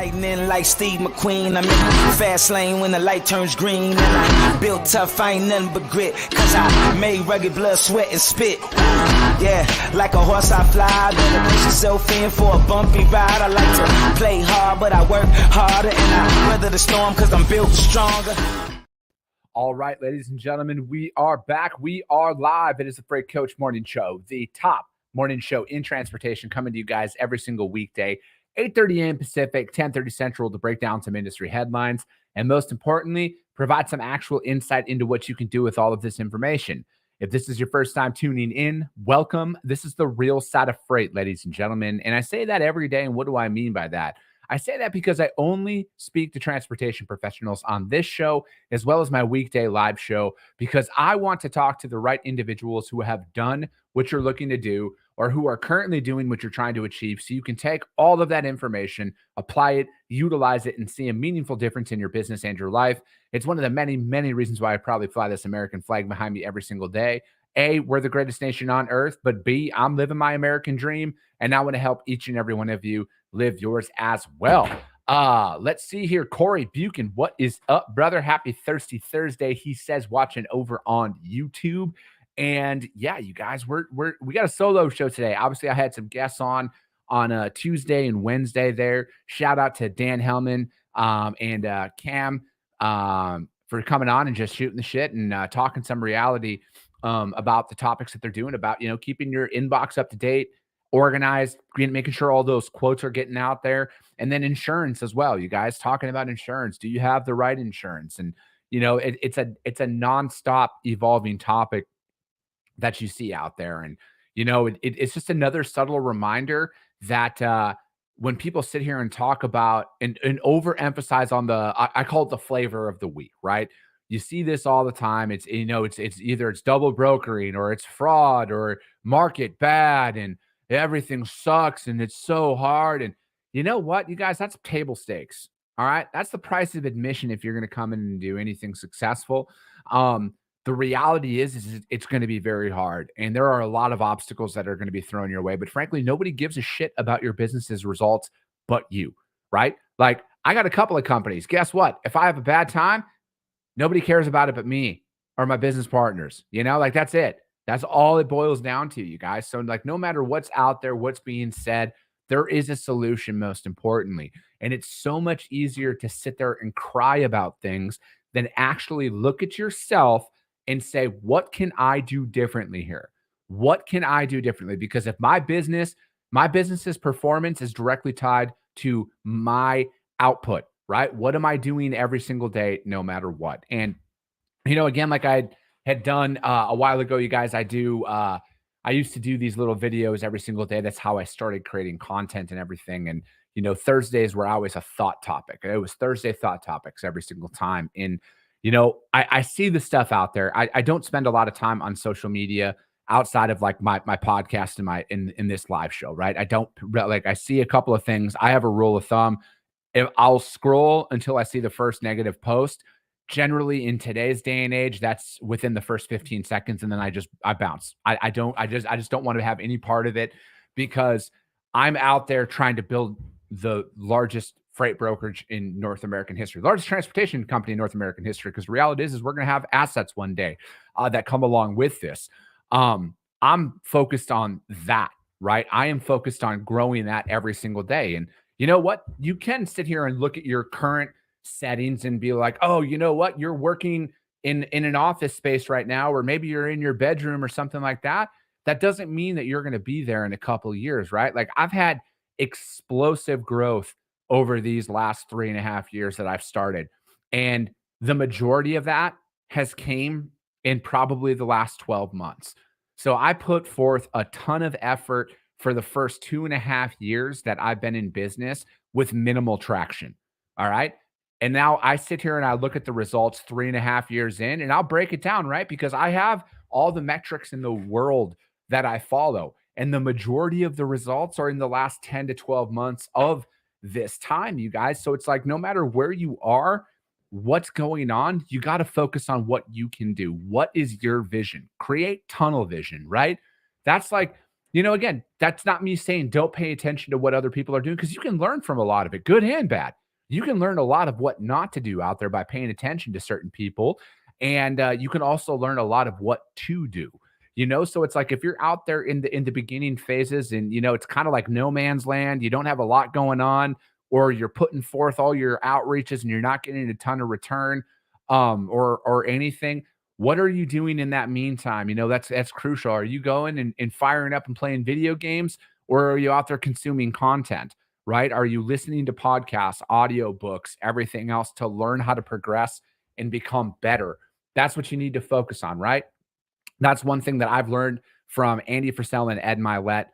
Lightning like Steve McQueen. I'm in the fast lane when the light turns green. And I built tough, I ain't nothing but grit. Cause I made rugged blood, sweat, and spit. Yeah, like a horse I fly. Better push yourself in for a bumpy ride. I like to play hard, but I work harder. And I weather the storm cause I'm built stronger. All right, ladies and gentlemen, we are back. We are live. It is the Freight Coach Morning Show, the top morning show in transportation, coming to you guys every single weekday, 8:30 a.m. Pacific, 10:30 Central, to break down some industry headlines and, most importantly, provide some actual insight into what you can do with all of this information. If this is your first time tuning in, welcome. This is the real side of freight, ladies and gentlemen. And I say that every day. And what do I mean by that? I say that because I only speak to transportation professionals on this show, as well as my weekday live show, because I want to talk to the right individuals who have done what you're looking to do or who are currently doing what you're trying to achieve, so you can take all of that information, apply it, utilize it, and see a meaningful difference in your business and your life. It's one of the many, many reasons why I probably fly this American flag behind me every single day. A, we're the greatest nation on earth, but B, I'm living my American dream, and I want to help each and every one of you live yours as well. Let's see here. Corey Buchan, what is up, brother? Happy Thirsty Thursday, he says, watching over on YouTube. And yeah, you guys, we got a solo show today. Obviously, I had some guests on Tuesday and Wednesday there. Shout out to Dan Hellman and Cam for coming on and just shooting the shit and talking some reality about the topics that they're doing, about, keeping your inbox up to date, organized, making sure all those quotes are getting out there, and then insurance as well. You guys, talking about insurance. Do you have the right insurance? And it's a nonstop evolving topic that you see out there. And it's just another subtle reminder that when people sit here and talk about and overemphasize on I call it the flavor of the week, right? You see this all the time. It's either it's double brokering, or it's fraud, or market bad, and everything sucks and it's so hard. And you know what, you guys, that's table stakes. All right. That's the price of admission if you're going to come in and do anything successful. The reality is it's going to be very hard. And there are a lot of obstacles that are going to be thrown your way. But frankly, nobody gives a shit about your business's results but you, right? Like, I got a couple of companies. Guess what? If I have a bad time, nobody cares about it but me or my business partners. That's it. That's all it boils down to, you guys. So no matter what's out there, what's being said, there is a solution, most importantly. And it's so much easier to sit there and cry about things than actually look at yourself and say, what can I do differently here? What can I do differently? Because if my business's performance is directly tied to my output, right? What am I doing every single day, no matter what? And, again, like I had done a while ago, you guys, I used to do these little videos every single day. That's how I started creating content and everything. And, Thursdays were always a thought topic. It was Thursday thought topics every single time. And, I see the stuff out there. I don't spend a lot of time on social media outside of like my podcast and in this live show, right? I see a couple of things. I have a rule of thumb. If I'll scroll until I see the first negative post. Generally, in today's day and age, that's within the first 15 seconds, and then I bounce. I just don't want to have any part of it, because I'm out there trying to build the largest freight brokerage in North American history, largest transportation company in North American history. Because the reality is we're going to have assets one day that come along with this. I'm focused on that, right? I am focused on growing that every single day. And you know what? You can sit here and look at your current settings and be like, oh, you know what? You're working in an office space right now, or maybe you're in your bedroom or something like that. That doesn't mean that you're going to be there in a couple of years, right? Like, I've had explosive growth over these last 3.5 years that I've started. And the majority of that has came in probably the last 12 months. So I put forth a ton of effort for the first 2.5 years that I've been in business with minimal traction. All right. And now I sit here and I look at the results 3.5 years in, and I'll break it down, right? Because I have all the metrics in the world that I follow. And the majority of the results are in the last 10 to 12 months of this time, you guys. So it's like, no matter where you are, what's going on, you got to focus on what you can do. What is your vision? Create tunnel vision, right? That's like, again, that's not me saying don't pay attention to what other people are doing, because you can learn from a lot of it, good and bad. You can learn a lot of what not to do out there by paying attention to certain people. And you can also learn a lot of what to do. So it's like if you're out there in the beginning phases, and it's kind of like no man's land, you don't have a lot going on, or you're putting forth all your outreaches and you're not getting a ton of return, or anything. What are you doing in that meantime? That's crucial. Are you going and firing up and playing video games, or are you out there consuming content? Right? Are you listening to podcasts, audio books, everything else to learn how to progress and become better? That's what you need to focus on, right? That's one thing that I've learned from Andy Frisell and Ed Milet,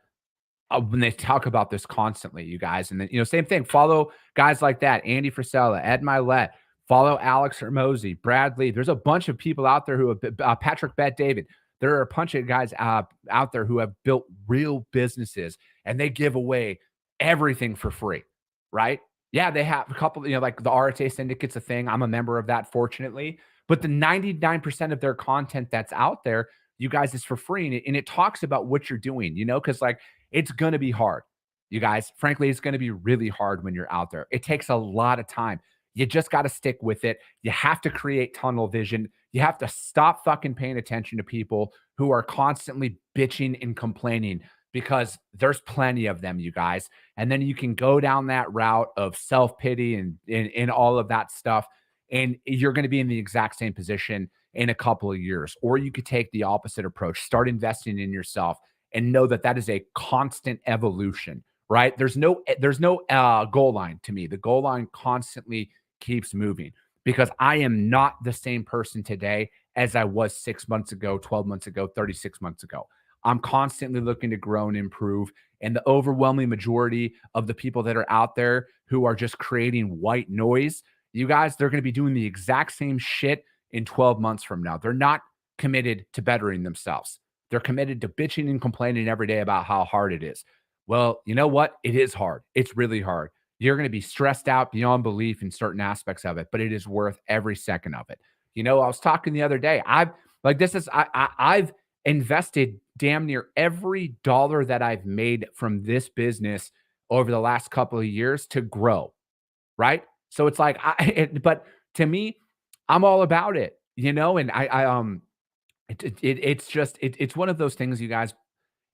when they talk about this constantly, you guys. And then, same thing, follow guys like that, Andy Frisella, Ed Milet, follow Alex Hermosi, Brad Lee. There's a bunch of people out there who have, Patrick Bet David. There are a bunch of guys out there who have built real businesses, and they give away everything for free, right? Yeah, they have a couple, like the RTA Syndicate's a thing. I'm a member of that, fortunately. But the 99% of their content that's out there, you guys, is for free. And it talks about what you're doing, because like, it's going to be hard, you guys. Frankly, it's going to be really hard when you're out there. It takes a lot of time. You just got to stick with it. You have to create tunnel vision. You have to stop fucking paying attention to people who are constantly bitching and complaining, because there's plenty of them, you guys. And then you can go down that route of self-pity and all of that stuff. And you're going to be in the exact same position in a couple of years. Or you could take the opposite approach, start investing in yourself, and know that that is a constant evolution, right? There's no goal line to me. The goal line constantly keeps moving, because I am not the same person today as I was 6 months ago, 12 months ago, 36 months ago. I'm constantly looking to grow and improve. And the overwhelming majority of the people that are out there who are just creating white noise, you guys, they're going to be doing the exact same shit in 12 months from now. They're not committed to bettering themselves. They're committed to bitching and complaining every day about how hard it is. Well, you know what? It is hard. It's really hard. You're going to be stressed out beyond belief in certain aspects of it, but it is worth every second of it. I was talking the other day. I've invested damn near every dollar that I've made from this business over the last couple of years to grow, right? So it's like, but to me, I'm all about it, and it's one of those things, you guys.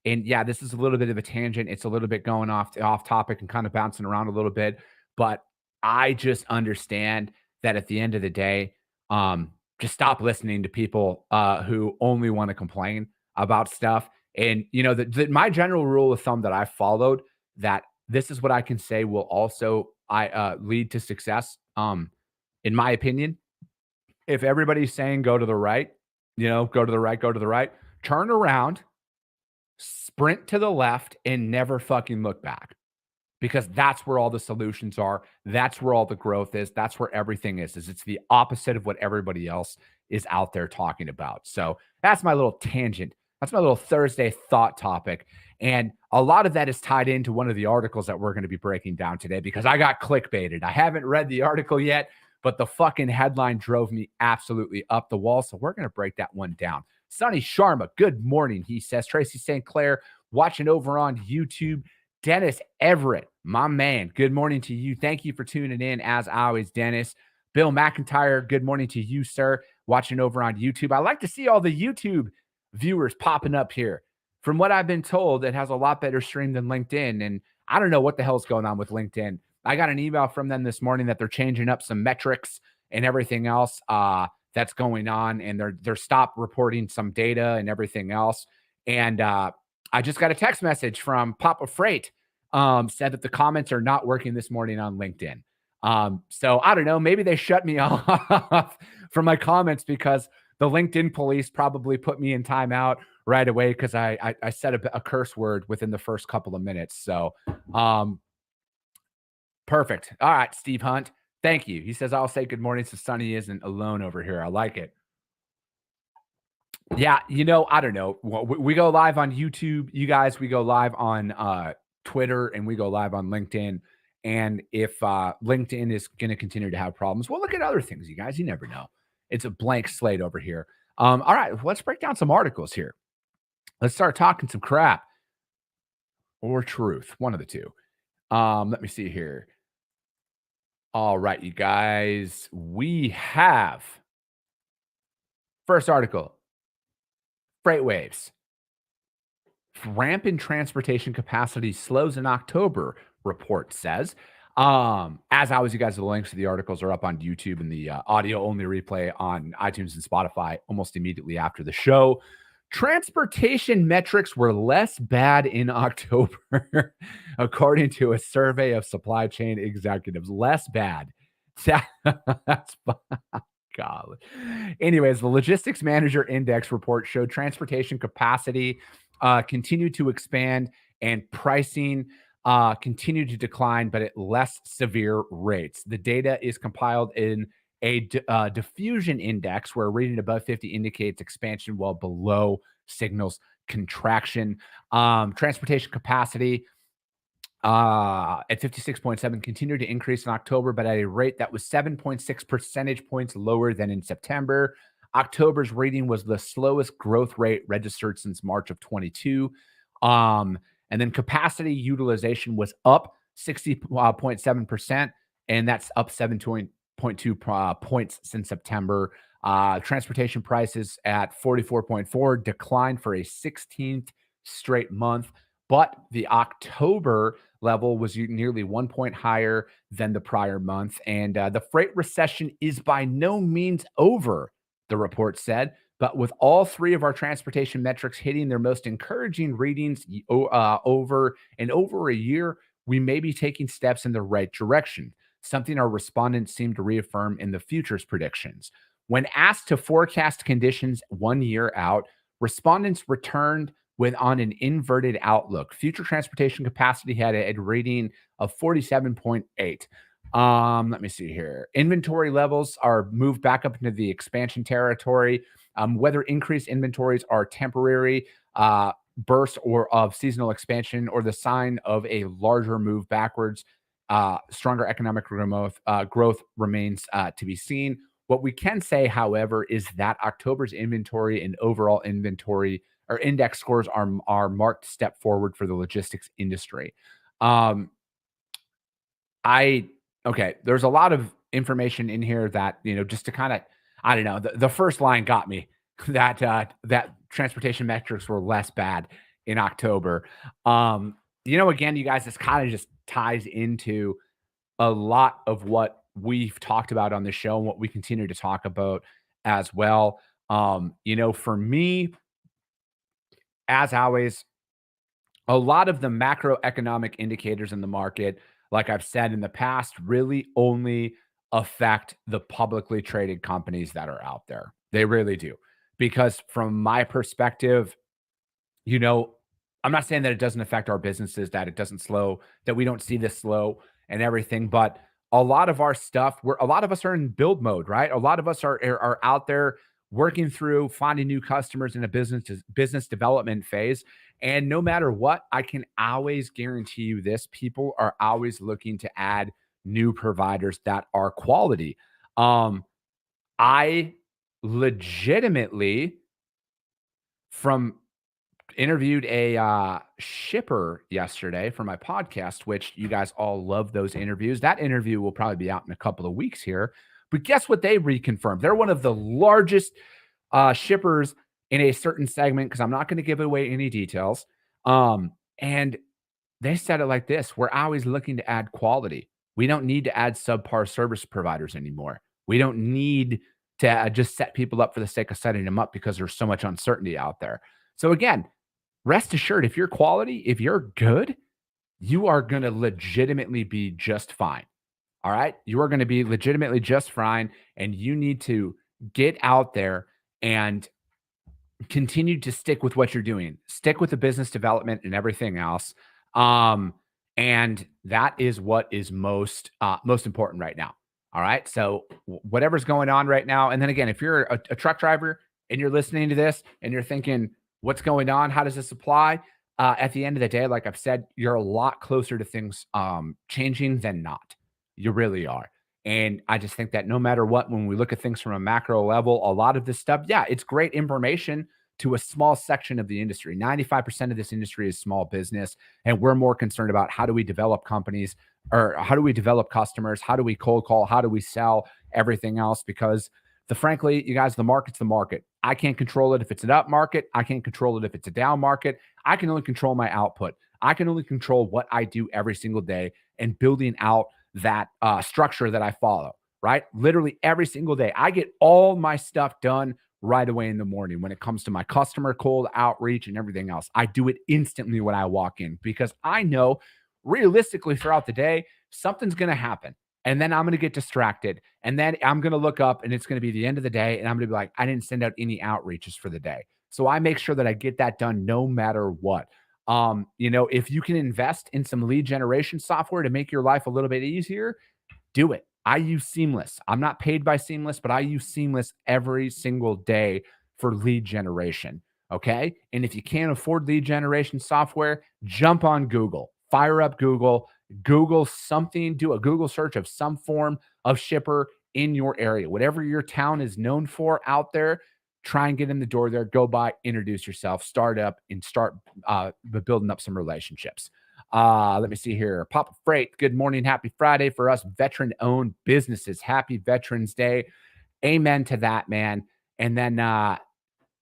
And yeah, this is a little bit of a tangent. It's a little bit going off topic and kind of bouncing around a little bit, but I just understand that at the end of the day, just stop listening to people who only want to complain about stuff. And my general rule of thumb that I followed, that this is what I can say will also lead to success. In my opinion, if everybody's saying go to the right, go to the right, go to the right, turn around, sprint to the left, and never fucking look back, because that's where all the solutions are. That's where all the growth is. That's where everything is it's the opposite of what everybody else is out there talking about. So that's my little tangent. That's my little Thursday thought topic. And a lot of that is tied into one of the articles that we're going to be breaking down today, because I got clickbaited. I haven't read the article yet, but the fucking headline drove me absolutely up the wall. So we're going to break that one down. Sonny Sharma, good morning, he says. Tracy St. Clair, watching over on YouTube. Dennis Everett, my man, good morning to you. Thank you for tuning in, as always, Dennis. Bill McIntyre, good morning to you, sir, watching over on YouTube. I like to see all the YouTube viewers popping up here. From what I've been told, it has a lot better stream than LinkedIn, and I don't know what the hell's going on with LinkedIn. I got an email from them this morning that they're changing up some metrics and everything else that's going on, and they're stop reporting some data and everything else. And I just got a text message from Papa Freight, said that the comments are not working this morning on LinkedIn. So I don't know, maybe they shut me off from my comments because the LinkedIn police probably put me in timeout right away because I said a curse word within the first couple of minutes. So perfect. All right, Steve Hunt. Thank you. He says, I'll say good morning so Sonny isn't alone over here. I like it. Yeah, I don't know. We go live on YouTube, you guys. We go live on Twitter, and we go live on LinkedIn. And if LinkedIn is going to continue to have problems, well, look at other things, you guys. You never know. It's a blank slate over here. All right, let's break down some articles here. Let's start talking some crap. or truth, one of the two. Let me see here. All right, you guys, we have first article, freight waves. Ramp in transportation capacity slows in October, report says. As always, you guys, the links to the articles are up on YouTube and the audio only replay on iTunes and Spotify almost immediately after the show. Transportation metrics were less bad in October, according to a survey of supply chain executives. Less bad. That's God. Anyways, the Logistics Manager Index report showed transportation capacity continued to expand and pricing continued to decline, but at less severe rates. The data is compiled in a diffusion index where a rating above 50 indicates expansion while below signals contraction. Transportation capacity at 56.7 continued to increase in October, but at a rate that was 7.6 percentage points lower than in September. October's reading was the slowest growth rate registered since March of 22. And then capacity utilization was up 60.7%, and that's up 7.2 points since September. Transportation prices at 44.4 declined for a 16th straight month, but the October level was nearly 1 point higher than the prior month. And the freight recession is by no means over, the report said. But with all three of our transportation metrics hitting their most encouraging readings over a year, we may be taking steps in the right direction, something our respondents seem to reaffirm in the futures predictions. When asked to forecast conditions 1 year out, respondents returned on an inverted outlook. Future transportation capacity had a rating of 47.8. Let me see here. Inventory levels are moved back up into the expansion territory. Whether increased inventories are temporary burst or of seasonal expansion or the sign of a larger move backwards, stronger economic growth remains to be seen. What we can say, however, is that October's inventory and overall inventory or index scores are marked step forward for the logistics industry. There's a lot of information in here that, just to kind of, I don't know, the first line got me that transportation metrics were less bad in October. Again, you guys, this kind of just ties into a lot of what we've talked about on the show and what we continue to talk about as well. For me, as always, a lot of the macroeconomic indicators in the market, like I've said in the past, really only affect the publicly traded companies that are out there. They really do. Because from my perspective, I'm not saying that it doesn't affect our businesses, that it doesn't slow, that we don't see this slow and everything, but a lot of our stuff, a lot of us are in build mode, right? A lot of us are out there working through finding new customers in a business development phase. And no matter what, I can always guarantee you this: people are always looking to add new providers that are quality. I legitimately interviewed a shipper yesterday for my podcast, which you guys all love those interviews. That interview will probably be out in a couple of weeks here. But guess what they reconfirmed? They're one of the largest shippers in a certain segment, because I'm not going to give away any details. And they said it like this: we're always looking to add quality. We don't need to add subpar service providers anymore. We don't need to just set people up for the sake of setting them up because there's so much uncertainty out there. So again, rest assured, if you're quality, if you're good, you are going to legitimately be just fine. All right. You are going to be legitimately just fine. And you need to get out there and continue to stick with what you're doing. Stick with the business development and everything else. And that is what is most important right now. All right. So whatever's going on right now. And then again, if you're a truck driver and you're listening to this and you're thinking, what's going on? How does this apply? At the end of the day, like I've said, you're a lot closer to things changing than not. You really are. And I just think that no matter what, when we look at things from a macro level, a lot of this stuff, yeah, it's great information to a small section of the industry. 95% of this industry is small business, and we're more concerned about how do we develop companies, or how do we develop customers? How do we cold call? How do we sell everything else? Because frankly, you guys, the market's the market. I can't control it if it's an up market. I can't control it if it's a down market. I can only control my output. I can only control what I do every single day and building out that structure that I follow, right? Literally every single day. I get all my stuff done right away in the morning when it comes to my customer cold outreach and everything else. I do it instantly when I walk in because I know realistically throughout the day, something's going to happen. And then I'm going to get distracted. And then I'm going to look up and it's going to be the end of the day. And I'm going to be like, I didn't send out any outreaches for the day. So I make sure that I get that done no matter what. If you can invest in some lead generation software to make your life a little bit easier, do it. I use Seamless. I'm not paid by Seamless, but I use Seamless every single day for lead generation. Okay. And if you can't afford lead generation software, jump on Google, fire up Google something, do a Google search of some form of shipper in your area, whatever your town is known for out there. Try and get in the door there, go by, introduce yourself, start up, and start building up some relationships. Let me see here. Papa Freight, good morning. Happy Friday for us veteran-owned businesses. Happy Veterans Day. Amen to that, man. And then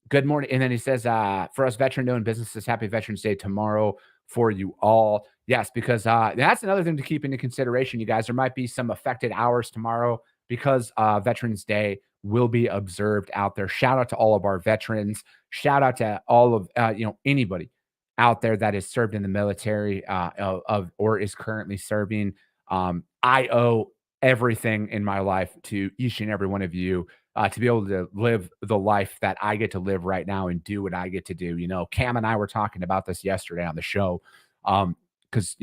good morning. And then he says, for us veteran-owned businesses, happy Veterans Day tomorrow for you all. Yes, because that's another thing to keep into consideration, you guys. There might be some affected hours tomorrow because Veterans Day will be observed out there. Shout out to all of our veterans. Shout out to all of anybody out there that is served in the military or is currently serving. I owe everything in my life to each and every one of you to be able to live the life that I get to live right now and do what I get to do. Cam and I were talking about this yesterday on the show. Because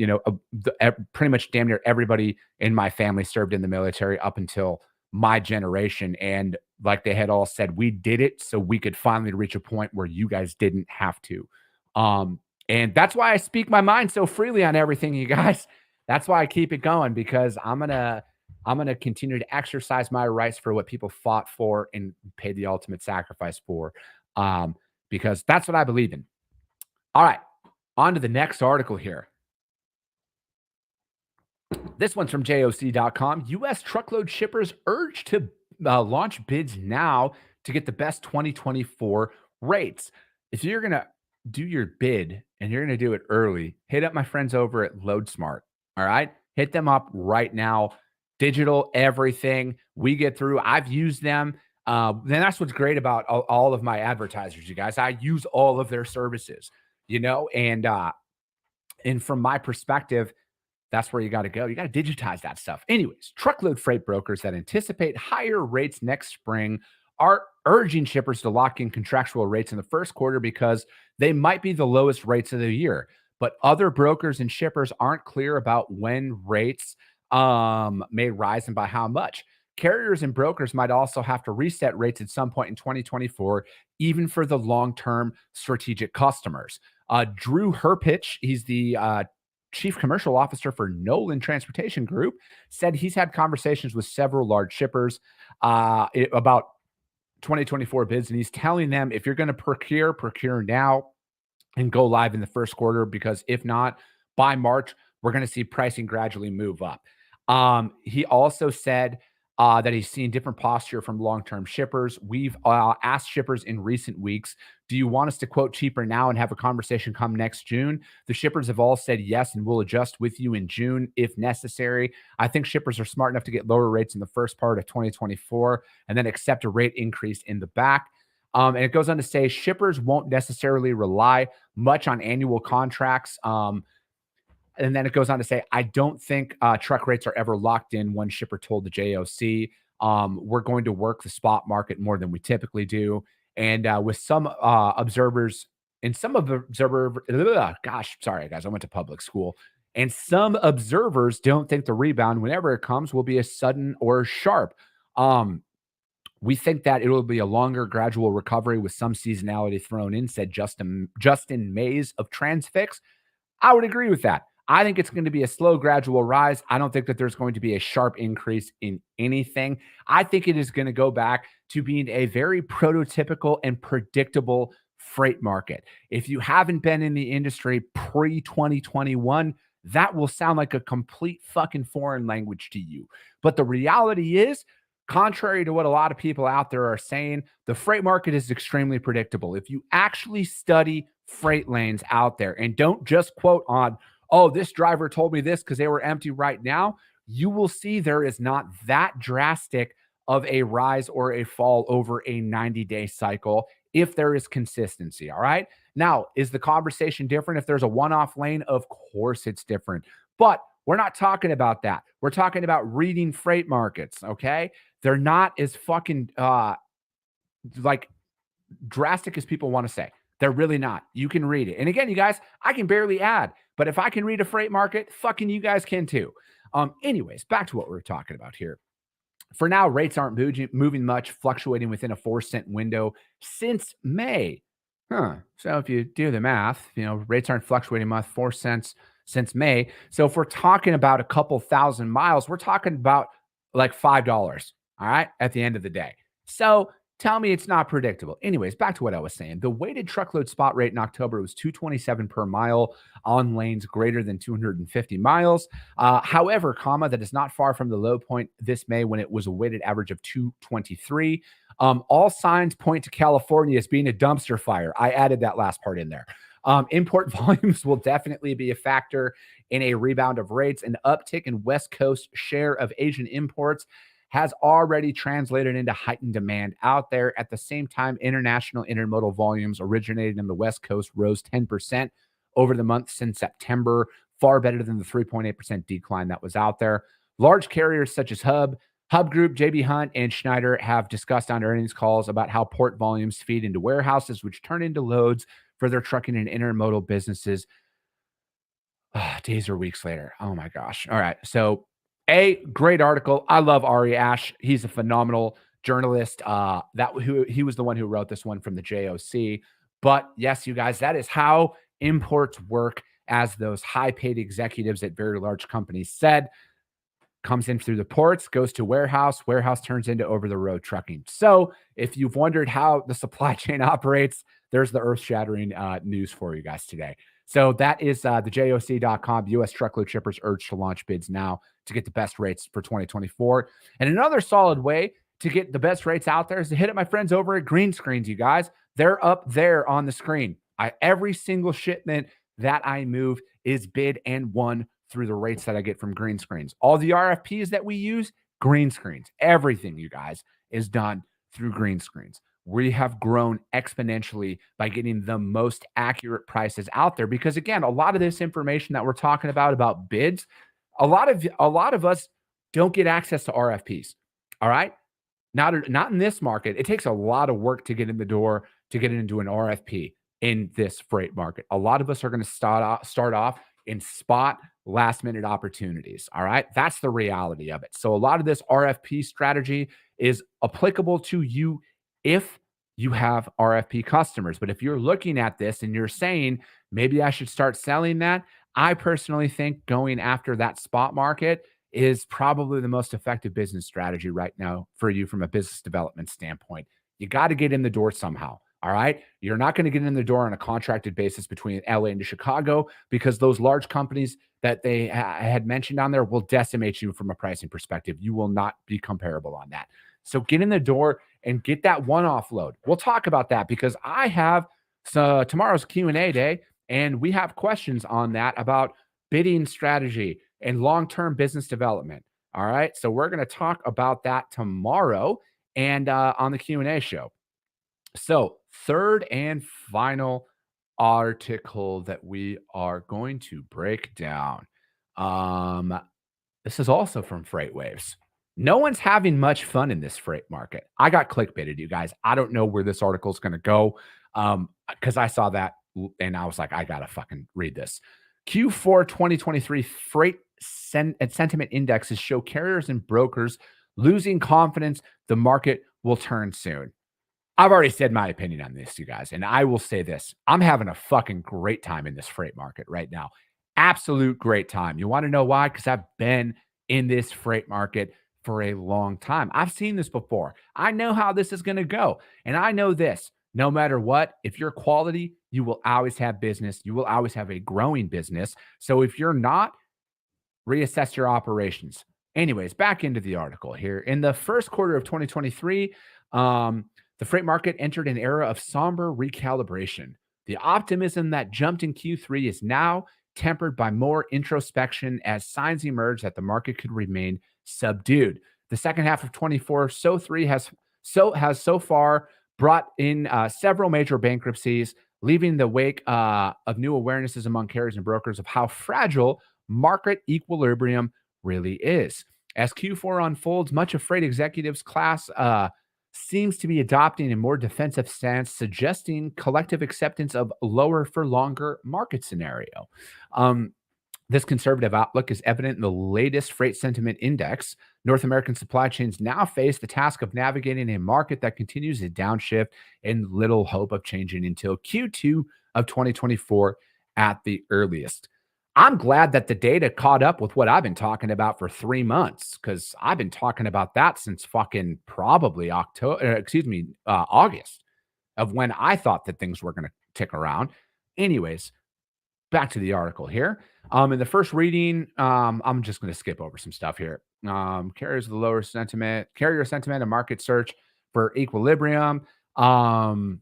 pretty much damn near everybody in my family served in the military up until my generation. And like they had all said, we did it so we could finally reach a point where you guys didn't have to. And that's why I speak my mind so freely on everything, you guys. That's why I keep it going, because I'm gonna continue to exercise my rights for what people fought for and paid the ultimate sacrifice for. Because that's what I believe in. All right, on to the next article here. This one's from JOC.com. U.S. truckload shippers urged to launch bids now to get the best 2024 rates. If you're going to do your bid and you're going to do it early, hit up my friends over at LoadSmart. All right. Hit them up right now. Digital everything. We get through. I've used them. Then that's what's great about all of my advertisers, you guys. I use all of their services, and from my perspective, that's where you got to go. You got to digitize that stuff. Anyways, truckload freight brokers that anticipate higher rates next spring are urging shippers to lock in contractual rates in the first quarter because they might be the lowest rates of the year. But other brokers and shippers aren't clear about when rates may rise and by how much. Carriers and brokers might also have to reset rates at some point in 2024, even for the long-term strategic customers. Drew Herpich, he's the Chief Commercial Officer for Nolan Transportation Group, said he's had conversations with several large shippers about 2024 bids, and he's telling them, if you're going to procure now and go live in the first quarter, because if not, by March, we're going to see pricing gradually move up. He also said that he's seen different posture from long-term shippers. We've asked shippers in recent weeks, do you want us to quote cheaper now and have a conversation come next June? The shippers have all said yes, and we'll adjust with you in June if necessary. I think shippers are smart enough to get lower rates in the first part of 2024 and then accept a rate increase in the back. And it goes on to say shippers won't necessarily rely much on annual contracts. And then it goes on to say, I don't think truck rates are ever locked in, one shipper told the JOC. We're going to work the spot market more than we typically do. And with some observers, and some of the sorry, guys, I went to public school. And some observers don't think the rebound, whenever it comes, will be as sudden or sharp. We think that it will be a longer, gradual recovery with some seasonality thrown in, said Justin Mays of Transfix. I would agree with that. I think it's going to be a slow, gradual rise. I don't think that there's going to be a sharp increase in anything. I think it is going to go back to being a very prototypical and predictable freight market. If you haven't been in the industry pre-2021, that will sound like a complete fucking foreign language to you. But the reality is, contrary to what a lot of people out there are saying, the freight market is extremely predictable. If you actually study freight lanes out there and don't just quote on, oh, this driver told me this because they were empty right now, you will see there is not that drastic of a rise or a fall over a 90-day cycle if there is consistency. All right. Now, is the conversation different if there's a one-off lane? Of course it's different. But we're not talking about that. We're talking about reading freight markets, okay? They're not as fucking like drastic as people want to say. They're really not. You can read it. And again, you guys, I can barely add, but if I can read a freight market, fucking you guys can too. Anyways, back to what we were talking about here. For now, rates aren't moving much, fluctuating within a 4-cent window since May. So if you do the math, rates aren't fluctuating much, 4 cents since May. So if we're talking about a couple thousand miles, we're talking about like $5, all right, at the end of the day. So tell me it's not predictable. Anyways, back to what I was saying. The weighted truckload spot rate in October was $227 per mile on lanes greater than 250 miles. However, that is not far from the low point this May when it was a weighted average of 223. All signs point to California as being a dumpster fire. I added that last part in there. Import volumes will definitely be a factor in a rebound of rates. An uptick in West Coast share of Asian imports has already translated into heightened demand out there. At the same time, international intermodal volumes originating in the West Coast rose 10% over the month since September, far better than the 3.8% decline that was out there. Large carriers such as Hub Group, JB Hunt, and Schneider have discussed on earnings calls about how port volumes feed into warehouses, which turn into loads for their trucking and intermodal businesses days or weeks later. Oh my gosh. All right. So great article. I love Ari Ash. He's a phenomenal journalist. He was the one who wrote this one from the JOC. But yes, you guys, that is how imports work, as those high-paid executives at very large companies said. Comes in through the ports, goes to warehouse turns into over-the-road trucking. So if you've wondered how the supply chain operates, there's the earth-shattering news for you guys today. So that is the JOC.com. U.S. truckload shippers urged to launch bids now to get the best rates for 2024. And another solid way to get the best rates out there is to hit up my friends over at Green Screens, you guys. They're up there on the screen. Every single shipment that I move is bid and won through the rates that I get from Green Screens. All the RFPs that we use, Green Screens. Everything, you guys, is done through Green Screens. We have grown exponentially by getting the most accurate prices out there because, again, a lot of this information that we're talking about bids, a lot of us don't get access to RFPs. All right, not in this market. It takes a lot of work to get in the door to get into an RFP in this freight market. A lot of us are going to start off in spot last-minute opportunities. All right, that's the reality of it. So a lot of this RFP strategy is applicable to you if you have RFP customers. But if you're looking at this and you're saying, maybe I should start selling that, I personally think going after that spot market is probably the most effective business strategy right now for you from a business development standpoint. You got to get in the door somehow. All right. You're not going to get in the door on a contracted basis between LA and Chicago because those large companies that they had mentioned on there will decimate you from a pricing perspective. You will not be comparable on that. So get in the door and get that one-off load. We'll talk about that because I have tomorrow's Q&A day, and we have questions on that about bidding strategy and long-term business development. All right. So we're going to talk about that tomorrow and on the Q&A show. So third and final article that we are going to break down. This is also from Freight Waves. No one's having much fun in this freight market. I got clickbaited, you guys. I don't know where this article is going to go because I saw that and I was like, I got to fucking read this. Q4 2023 freight sentiment indexes show carriers and brokers losing confidence the market will turn soon. I've already said my opinion on this, you guys, and I will say this. I'm having a fucking great time in this freight market right now. Absolute great time. You want to know why? Because I've been in this freight market for a long time. I've seen this before. I know how this is going to go. And I know this. No matter what, if you're quality, you will always have business. You will always have a growing business. So if you're not, reassess your operations. Anyways, back into the article here. In the first quarter of 2023, the freight market entered an era of somber recalibration. The optimism that jumped in Q3 is now tempered by more introspection as signs emerge that the market could remain subdued. The second half of 24, has so far brought in several major bankruptcies, leaving the wake of new awarenesses among carriers and brokers of how fragile market equilibrium really is. As Q4 unfolds, much of freight executives class seems to be adopting a more defensive stance, suggesting collective acceptance of lower for longer market scenario. Um, this conservative outlook is evident in the latest freight sentiment index. North American supply chains now face the task of navigating a market that continues a downshift and little hope of changing until Q2 of 2024 at the earliest. I'm glad that the data caught up with what I've been talking about for 3 months, because I've been talking about that since fucking probably August, of when I thought that things were going to tick around. Anyways, back to the article here. In the first reading, I'm just going to skip over some stuff here. Carriers of the lower sentiment, carrier sentiment, and market search for equilibrium. Searching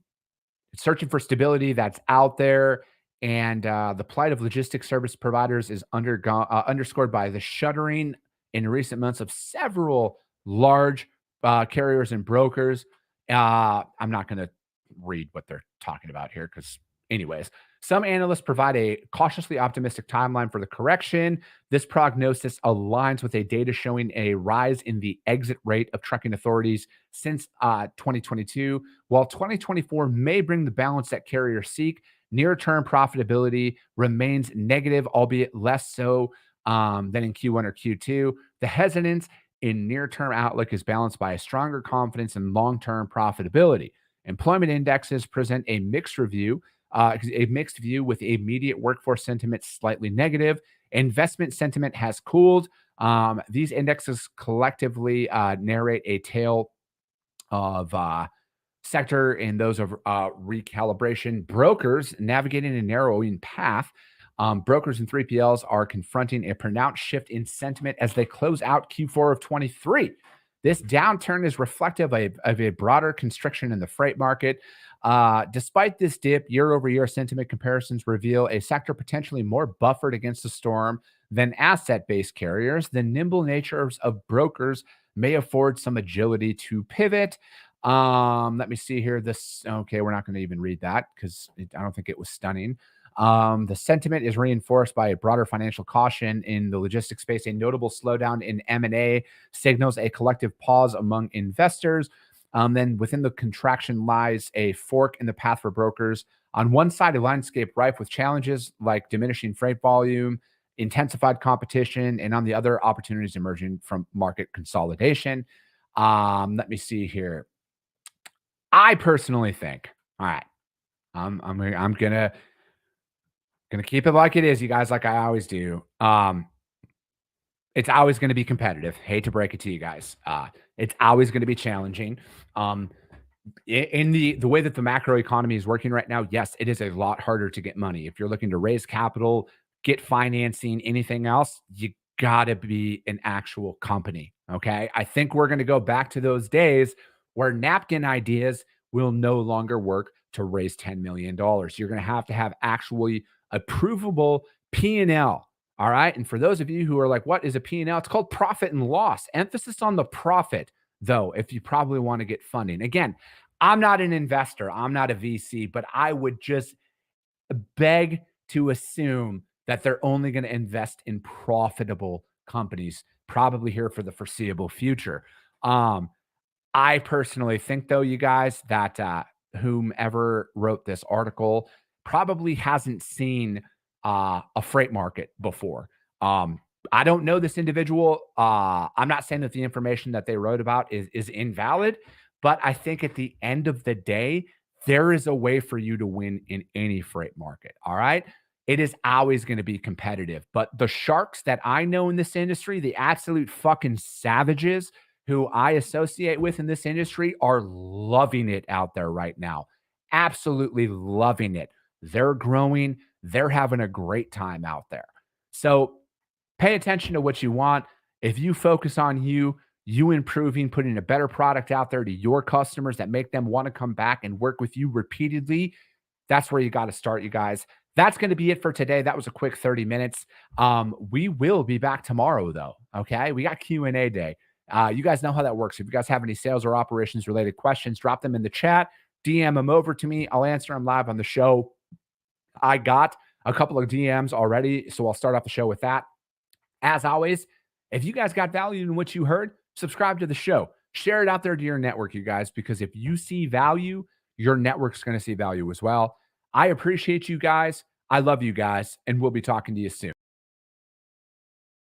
for stability that's out there. And the plight of logistics service providers is underscored by the shuttering in recent months of several large carriers and brokers. I'm not going to read what they're talking about here because, anyways, some analysts provide a cautiously optimistic timeline for the correction. This prognosis aligns with a data showing a rise in the exit rate of trucking authorities since 2022. While 2024 may bring the balance that carriers seek, near-term profitability remains negative, albeit less so than in Q1 or Q2. The hesitance in near-term outlook is balanced by a stronger confidence in long-term profitability. Employment indexes present a mixed view with immediate workforce sentiment slightly negative. Investment sentiment has cooled. These indexes collectively narrate a tale of sector and those of recalibration. Brokers navigating a narrowing path. Brokers and 3PLs are confronting a pronounced shift in sentiment as they close out Q4 of 23. This downturn is reflective of a broader constriction in the freight market. Despite this dip, year-over-year sentiment comparisons reveal a sector potentially more buffered against the storm than asset-based carriers. The nimble nature of brokers may afford some agility to pivot. Let me see here. Okay, we're not going to even read that because I don't think it was stunning. The sentiment is reinforced by a broader financial caution in the logistics space. A notable slowdown in M&A signals a collective pause among investors. Then within the contraction lies a fork in the path for brokers. On one side, a landscape rife with challenges like diminishing freight volume, intensified competition, and on the other, opportunities emerging from market consolidation. Let me see here. I personally think, all right, I'm gonna keep it like it is, you guys, like I always do. It's always going to be competitive. Hate to break it to you guys. It's always going to be challenging. In the way that the macro economy is working right now, yes, it is a lot harder to get money. If you're looking to raise capital, get financing, anything else, you got to be an actual company. Okay. I think we're going to go back to those days where napkin ideas will no longer work to raise $10 million. You're going to have actually a provable P&L. All right. And for those of you who are like, what is a P&L? It's called profit and loss. Emphasis on the profit, though, if you probably want to get funding. Again, I'm not an investor. I'm not a VC, but I would just beg to assume that they're only going to invest in profitable companies, probably here for the foreseeable future. I personally think, though, you guys, that whomever wrote this article probably hasn't seen a freight market before. I don't know this individual. I'm not saying that the information that they wrote about is invalid, but I think at the end of the day, there is a way for you to win in any freight market. All right. It is always going to be competitive, but the sharks that I know in this industry, the absolute fucking savages who I associate with in this industry, are loving it out there right now. absolutely loving it. They're growing. They're having a great time out there. So pay attention to what you want. If you focus on you improving, putting a better product out there to your customers that make them want to come back and work with you repeatedly, that's where you got to start, you guys. That's going to be it for today. That was a quick 30 minutes. We will be back tomorrow, though. Okay, we got Q&A day. You guys know how that works. If you guys have any sales or operations related questions, drop them in the chat, DM them over to me. I'll answer them live on the show. I got a couple of DMs already, so I'll start off the show with that. As always, if you guys got value in what you heard, subscribe to the show. Share it out there to your network, you guys, because if you see value, your network's going to see value as well. I appreciate you guys. I love you guys, and we'll be talking to you soon.